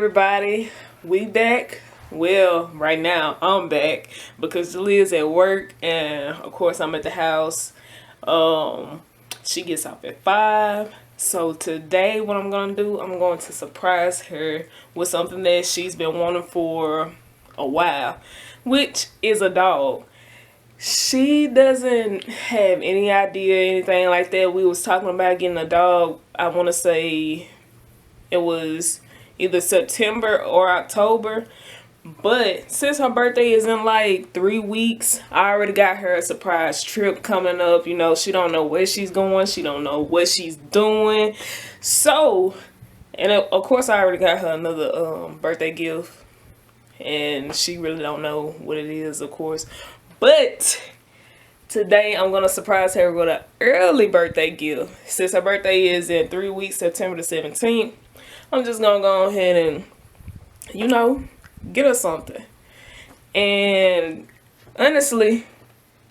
everybody, we back. Well, right now I'm back because Jalee's at work and of course I'm at the house. She gets off at 5. So today what I'm gonna do, I'm going to surprise her with something that she's been wanting for a while, which is a dog. She doesn't have any idea, anything like that. We was talking about getting a dog, I want to say it was either September or October. But since her birthday is in like 3 weeks, I already got her a surprise trip coming up. You know, she don't know where she's going. She don't know what she's doing. So, and of course I already got her another birthday gift. And she really don't know what it is, of course. But today I'm going to surprise her with an early birthday gift. Since her birthday is in 3 weeks, September the 17th, I'm just going to go ahead and, you know, get her something. And honestly,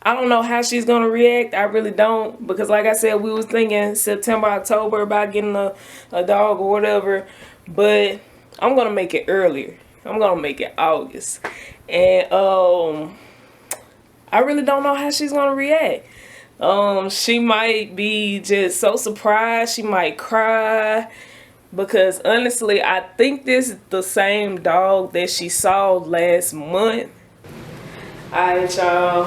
I don't know how she's going to react. I really don't. Because like I said, we was thinking September, October about getting a dog or whatever. But I'm going to make it earlier. I'm going to make it August. And I really don't know how she's going to react. She might be just so surprised. She might cry. Because honestly, I think this is the same dog that she saw last month. Alright, y'all.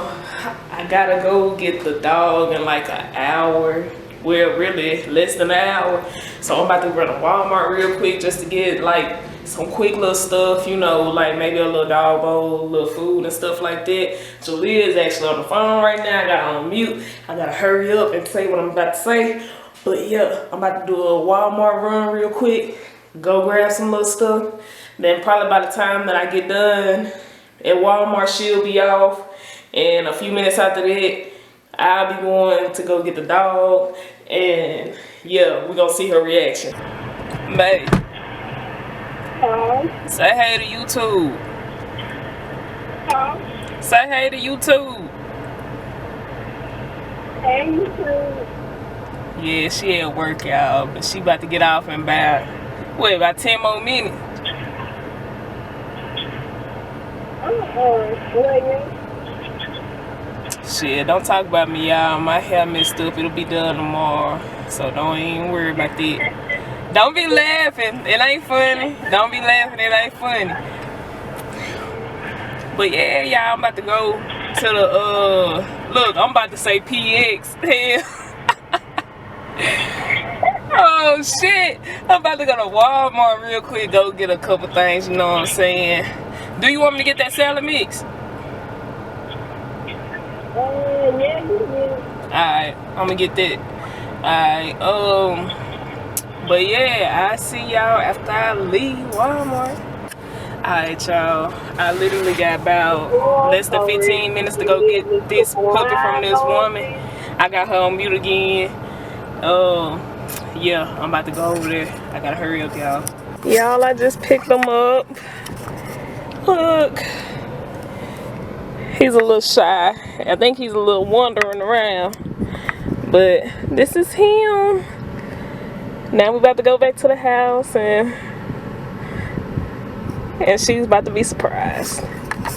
I gotta go get the dog in like an hour. Well, really, less than an hour. So I'm about to run to Walmart real quick just to get like some quick little stuff, you know, like maybe a little dog bowl, a little food and stuff like that. Julia is actually on the phone right now. I got her on mute. I gotta hurry up and say what I'm about to say. But yeah, I'm about to do a Walmart run real quick. Go grab some little stuff. Then probably by the time that I get done at Walmart, she'll be off. And a few minutes after that, I'll be going to go get the dog. And yeah, we're gonna see her reaction. Babe. Say hey to YouTube. Say hey to YouTube. Hey, YouTube. Yeah, she at work, y'all, but she about to get off in about 10 more minutes. Shit, don't talk about me, y'all. My hair messed up. It'll be done tomorrow, so don't even worry about that. Don't be laughing. It ain't funny. Don't be laughing. It ain't funny. But yeah, y'all, I'm about to go to the, look, I'm about to say PX. Hell. Oh shit, I'm about to go to Walmart real quick, go get a couple things, you know what I'm saying. Do you want me to get that salad mix? Yeah, you will. Alright, I'm gonna get that. Alright, but yeah, I see y'all after I leave Walmart. Alright, y'all, I literally got about less than 15 minutes to go get this puppy from this woman. I got her on mute again. Yeah, I'm about to go over there. I gotta hurry up, y'all. Y'all, I just picked him up. Look. He's a little shy. I think he's a little wandering around. But this is him. Now we're about to go back to the house and she's about to be surprised.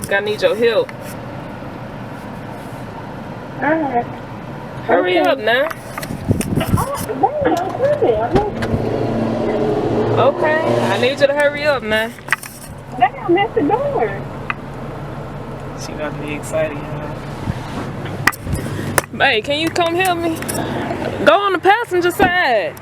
I need your help. Alright. Hurry up now. Okay, I need you to hurry up now. Damn, that's the door. She about to be excited, y'all. Hey, can you come help me? Go on the passenger side.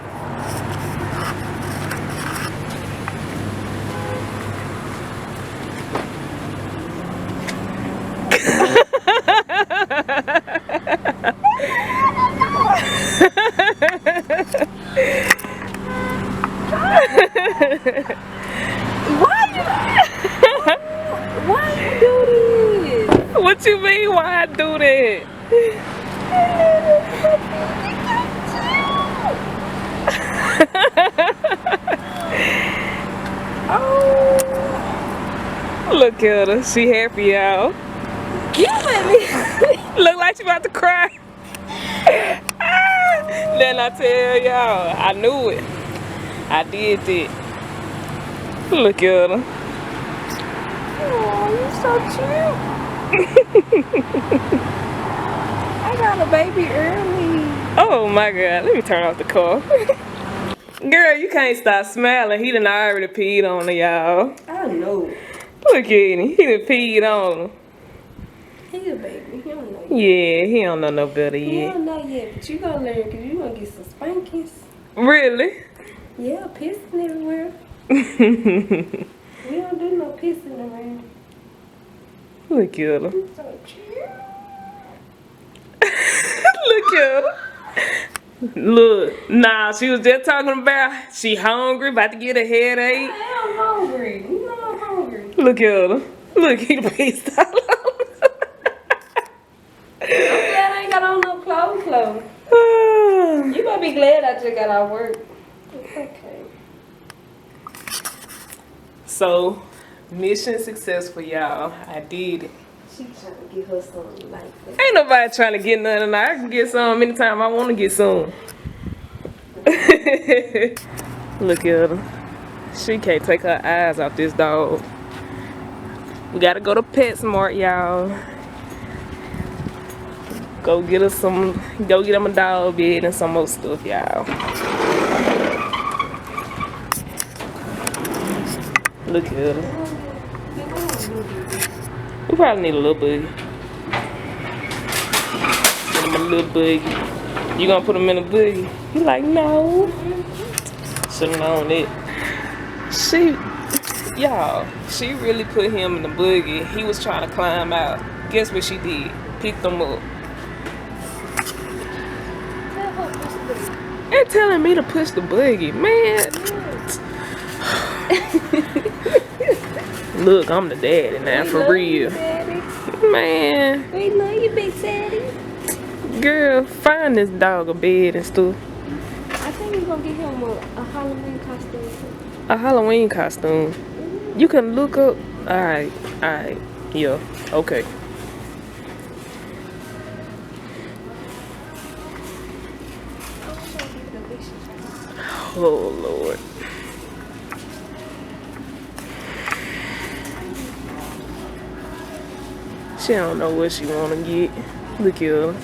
Why you do this? What you mean, why I do that? Oh. Look at her, she happy, y'all. You let me. Look like she about to cry. Then I tell y'all, I knew it. I did that. Look at her. Oh, you so cute. I got a baby early. Oh my God, let me turn off the car. Girl, you can't stop smiling. He done already peed on her, y'all. I know. Look at him. He done peed on her. He a baby. He don't know yet. Yeah, he don't know no better He yet. don't know yet, but you gonna learn because you gonna get some spankings. Really? Yeah, pissing everywhere. Look We don't do no pissing around. at her. You so cute. Look at her. Look, nah, she was just talking about she hungry, about to get a headache. I am hungry. You know I'm hungry. Look at her. Look, he pissed all over. I'm glad I ain't got on no clothes. You might be glad I just got out of work. It's okay. So, mission successful, y'all. I did it. She trying to get her something like that. Ain't nobody trying to get nothing. I can get some anytime I want to get some. Look at her. She can't take her eyes off this dog. We gotta go to PetSmart, y'all. Go get her some, go get him a dog bed and some more stuff, y'all. Look at her. We probably need a little buggy. Get him a little buggy. You gonna put him in a buggy? He like, no. Should've known it. Y'all, she really put him in the buggy. He was trying to climb out. Guess what she did? Picked him up. They're telling me to push the buggy, man. Look, I'm the daddy now, for real. Man. We know you, big daddy. Girl, find this dog a bed and stuff. I think we're gonna get him a Halloween costume. A Halloween costume. You can look up. Alright, yeah, okay. Oh Lord. She don't know what she wanna get. Look at her.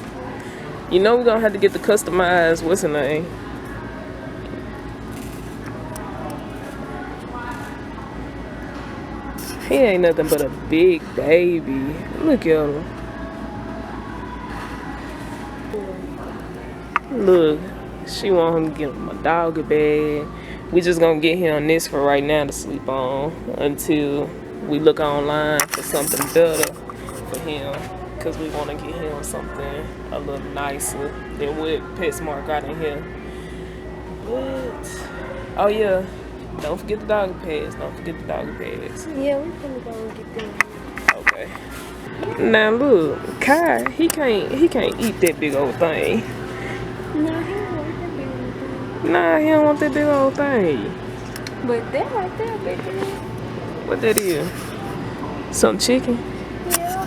You know we're gonna have to get the customized, what's her name? He ain't nothing but a big baby. Look at him. Look, she want him to get him a doggy bed. We just gonna get him this for right now to sleep on until we look online for something better for him. Cause we wanna get him something a little nicer than what PetSmart got in here. But, oh yeah, don't forget the doggy pads. Don't forget the doggy pads. Yeah, we're gonna go and get them. Okay. Now look, Kai, he can't eat that big old thing. No, he don't want that big one. Nah, he don't want that big old thing. But that right there, baby. What that is? Some chicken? Yeah.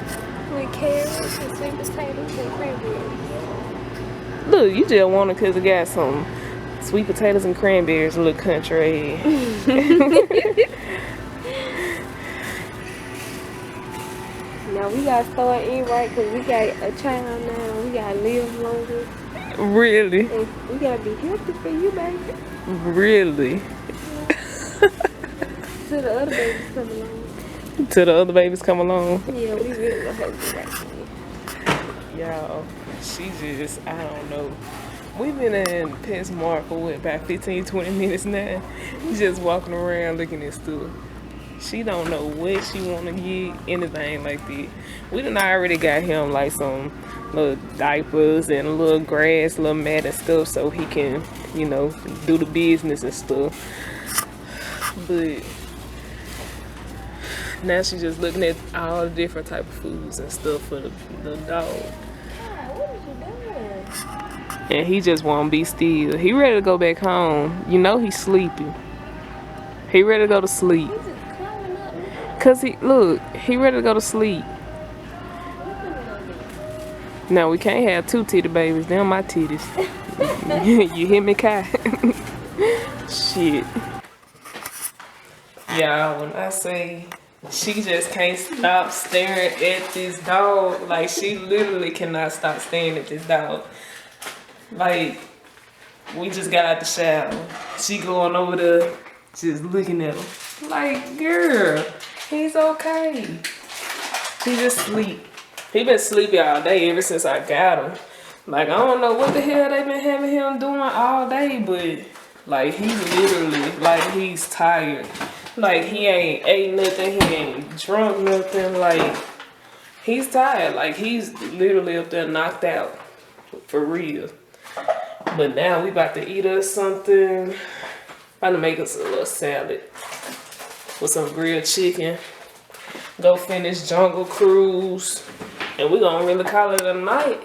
With carrots and sweet potatoes and cranberries. Look, you just want it because it got some sweet potatoes and cranberries, a little country. Now we gotta start in right because we got a child now. We gotta live longer. Really? And we gotta be healthy for you, baby. Really? Till the other babies come along. Till the other babies come along. Yeah, we really gonna have to do that. Y'all, she just, I don't know. We've been in PetSmart for what, about 15, 20 minutes now? Just walking around looking at stuff. She don't know what she want to get, anything like that. We done already got him like some little diapers and a little grass, little mat and stuff so he can, you know, do the business and stuff. But now she's just looking at all the different type of foods and stuff for the dog. What is you doing? And he just won't be still. He ready to go back home. You know he's sleepy. He ready to go to sleep. He's just climbing up. Cause he ready to go to sleep. Now we can't have two titty babies. Them my titties. You hear me, Kai? Shit. Y'all, when I say she just can't stop staring at this dog, like she literally cannot stop staring at this dog. Like, we just got out the shower. She going over there, just looking at him. Like, girl, he's okay. He just sleep. He been sleepy all day ever since I got him. Like, I don't know what the hell they been having him doing all day, but like, he literally, like, he's tired. Like, he ain't ate nothing, he ain't drunk nothing. Like, he's tired. Like, he's literally up there knocked out. For real. But now we about to eat us something. About to make us a little salad with some grilled chicken. Go finish Jungle Cruise. And we gonna really call it a night.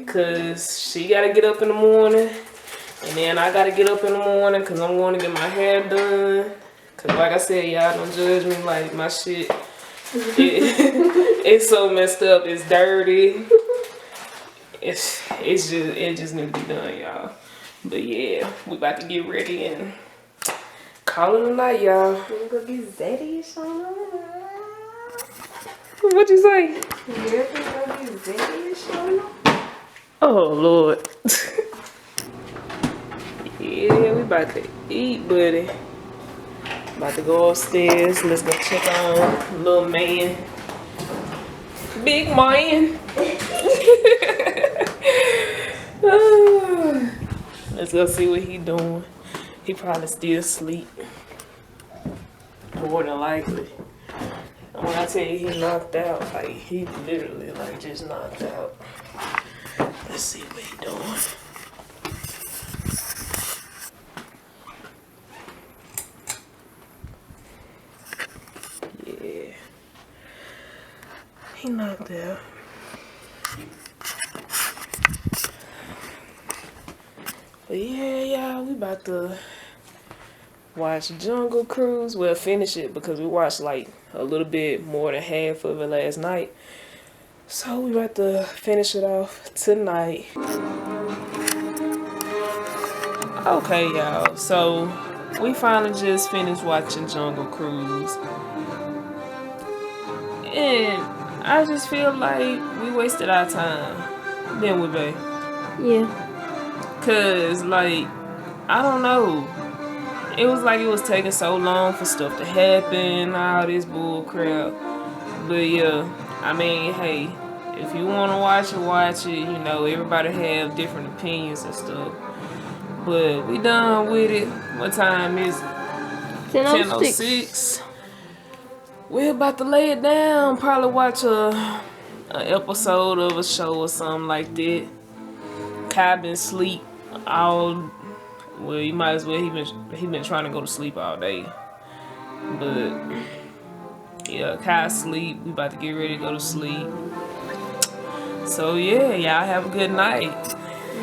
Cause she gotta get up in the morning. And then I gotta get up in the morning cause I'm going to get my hair done. Cause like I said, y'all don't judge me, like my shit, it's so messed up, it's dirty. It just need to be done, y'all. But yeah, we about to get ready and call it a night, y'all. Wanna go get Zaddy or What you say? You ever go get Zaddy or something? Oh Lord. Yeah, we about to eat, buddy. About to go upstairs. Let's go check on little man. Big man. Let's go see what he doing. He probably still asleep. More than likely. And when I tell you he knocked out, like he literally like just knocked out. Let's see what he doing. Yeah. He knocked out. But yeah, y'all, we about to watch Jungle Cruise. We'll finish it because we watched like a little bit more than half of it last night. So we about to finish it off tonight. Okay, y'all. So we finally just finished watching Jungle Cruise. And I just feel like we wasted our time. Didn't we, babe? Yeah. Cause like, I don't know. It was like it was taking so long for stuff to happen, all this bull crap. But yeah, I mean, hey, if you wanna watch it, you know, everybody have different opinions and stuff. But we done with it. What time is it? 10:06. We're about to lay it down. Probably watch an episode of a show or something like that. Kai been sleep all. Well, you might as well. He been trying to go to sleep all day. But yeah, Kai sleep. We about to get ready to go to sleep. So yeah, y'all have a good night.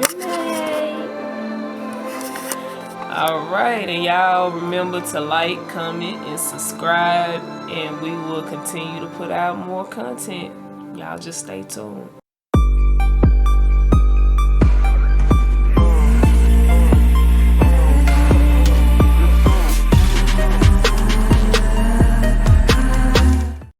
Good night. Alright, and y'all remember to like, comment, and subscribe, and we will continue to put out more content. Y'all just stay tuned.